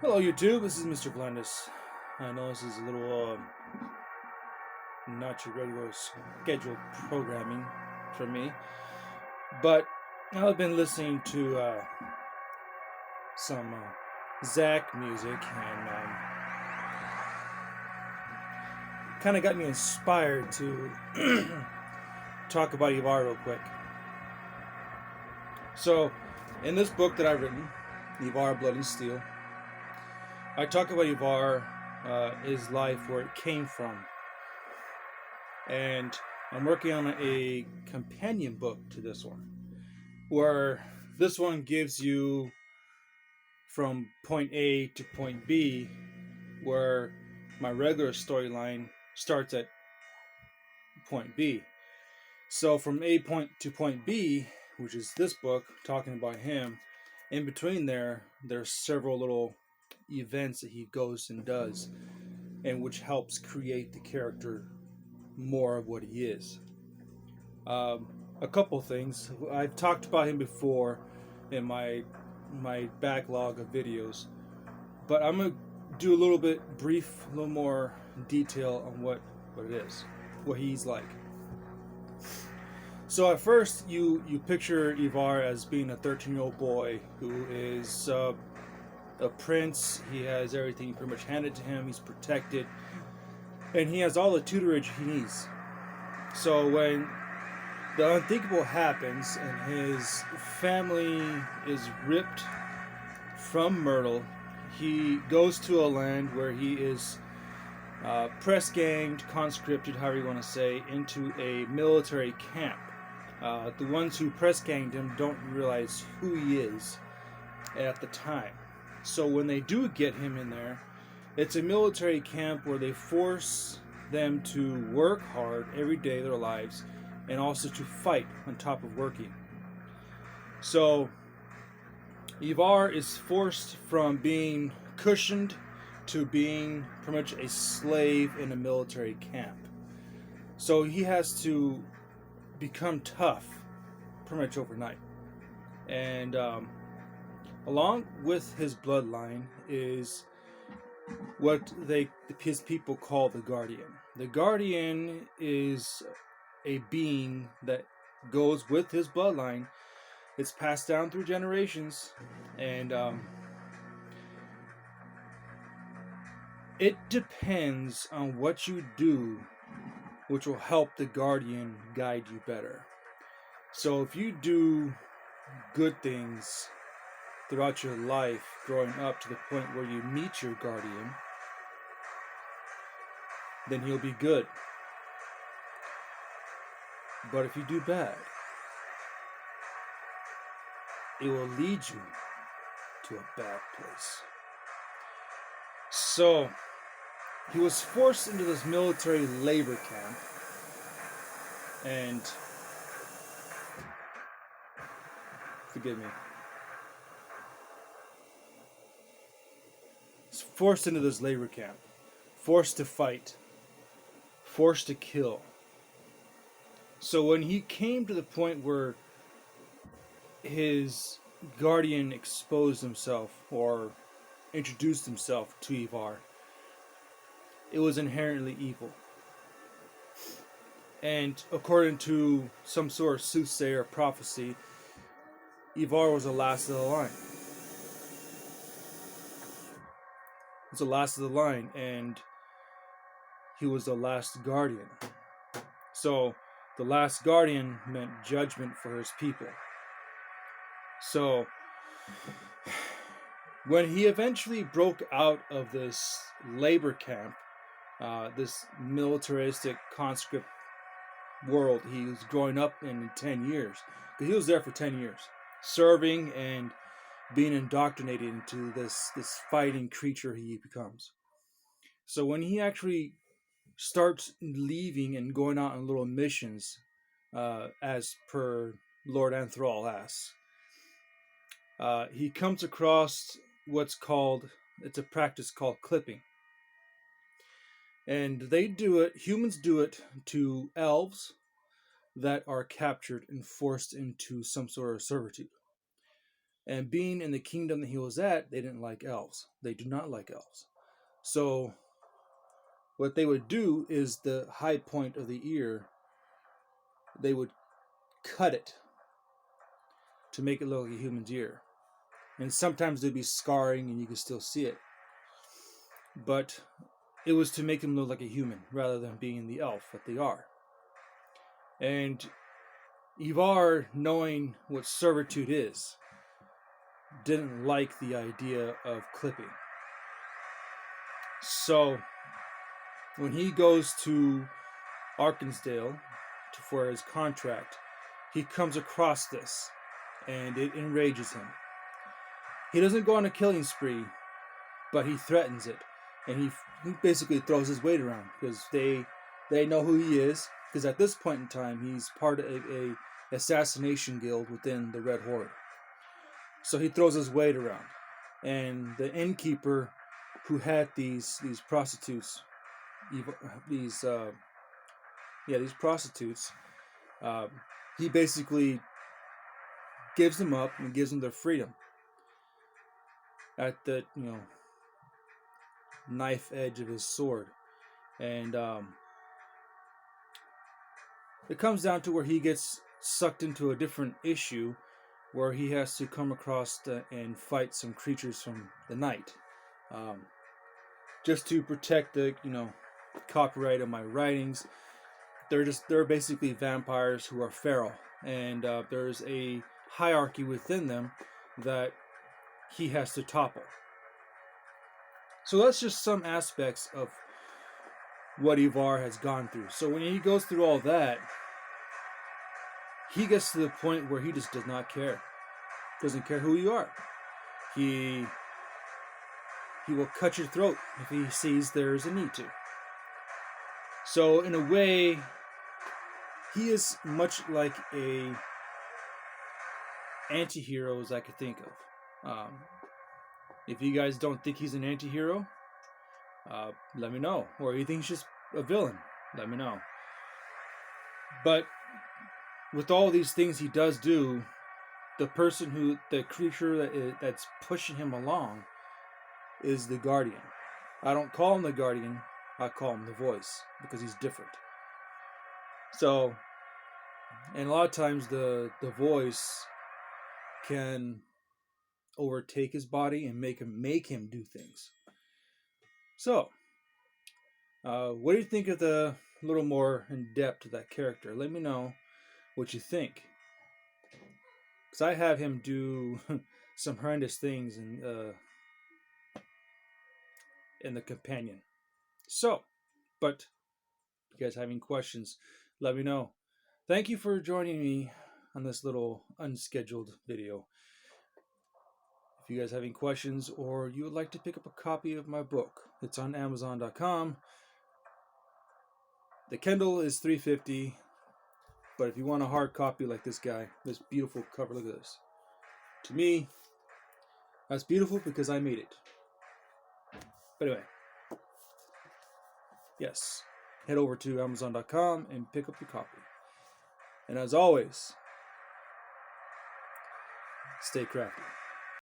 Hello, YouTube. This is Mr. Blendis. I know this is a little not your regular scheduled programming for me, but I've been listening to some Zach music and kind of got me inspired to talk about Ivar real quick. So, in this book that I've written, Ivar Blood and Steel, I talk about Ivar, his life, where it came from. And I'm working on a companion book to this one, where this one gives you from point A to point B, where my regular storyline starts at point B. So from A point to point B, which is this book, talking about him, in between there's several little events that he goes and does, and which helps create the character more of what he is. A couple things. I've talked about him before in my backlog of videos, but I'm gonna do a little bit brief, a little more detail on what it is, what he's like. So at first, you picture Ivar as being a 13-year-old boy who is a prince. He has everything pretty much handed to him. He's protected, and he has all the tutorage he needs. So when the unthinkable happens and his family is ripped from Myrtle, he goes to a land where he is press ganged, conscripted, however you want to say, into a military camp. The ones who press ganged him don't realize who he is at the time. So when they do get him in there, it's a military camp where they force them to work hard every day of their lives and also to fight on top of working. So Ivar is forced from being cushioned to being pretty much a slave in a military camp. So he has to become tough pretty much overnight. And along with his bloodline is what his people call the Guardian. The Guardian is a being that goes with his bloodline. It's passed down through generations, and it depends on what you do, which will help the Guardian guide you better. So if you do good things throughout your life, growing up to the point where you meet your Guardian, then he'll be good. But if you do bad, it will lead you to a bad place. So he was forced into this military labor camp, and forgive me, he's forced into this labor camp, forced to fight, forced to kill. So when he came to the point where his guardian exposed himself or introduced himself to Ivar, it was inherently evil. And according to some sort of soothsayer prophecy, Ivar was the last of the line. He was the last of the line, and he was the last guardian. So the last guardian meant judgment for his people. So when he eventually broke out of this labor camp, this militaristic conscript world he was growing up in 10 years, because he was there for 10 years, serving and being indoctrinated into this fighting creature he becomes. So when he actually starts leaving and going out on little missions, as per Lord Anthrall asks, he comes across it's a practice called clipping. And humans do it to elves that are captured and forced into some sort of servitude. And being in the kingdom that he was at, they didn't like elves. They do not like elves. So what they would do is the high point of the ear, they would cut it to make it look like a human's ear. And sometimes there'd be scarring and you could still see it. But it was to make them look like a human rather than being the elf that they are. And Ivar, knowing what servitude is, didn't like the idea of clipping. So when he goes to Arkansdale for his contract, he comes across this and it enrages him. He doesn't go on a killing spree, but he threatens it, and he basically throws his weight around because they know who he is, because at this point in time he's part of a assassination guild within the Red Horde. So he throws his weight around, and the innkeeper who had these prostitutes, these prostitutes, he basically gives them up and gives them their freedom at the knife edge of his sword. And it comes down to where he gets sucked into a different issue where he has to come across and fight some creatures from the night, just to protect the copyright of my writings. They're basically vampires who are feral, and there's a hierarchy within them that he has to topple. So that's just some aspects of what Ivar has gone through. So when he goes through all that, he gets to the point where he just does not care. Doesn't care who you are. He will cut your throat if he sees there's a need to. So in a way, he is much like a anti-hero as I could think of. If you guys don't think he's an anti-hero, let me know. Or you think he's just a villain, let me know. But with all these things he does do, the creature that's pushing him along is the Guardian. I don't call him the Guardian, I call him the Voice, because he's different. So, and a lot of times the Voice can overtake his body and make him do things. So, what do you think of the little more in depth of that character? Let me know what you think, because I have him do some horrendous things in the companion. So, but if you guys have any questions, let me know. Thank you for joining me on this little unscheduled video. If you guys have any questions or you would like to pick up a copy of my book, it's on Amazon.com. The Kindle is $3.50, but if you want a hard copy like this guy, this beautiful cover, look at this. To me, that's beautiful because I made it. But anyway, yes, head over to Amazon.com and pick up your copy. And as always, stay crafty.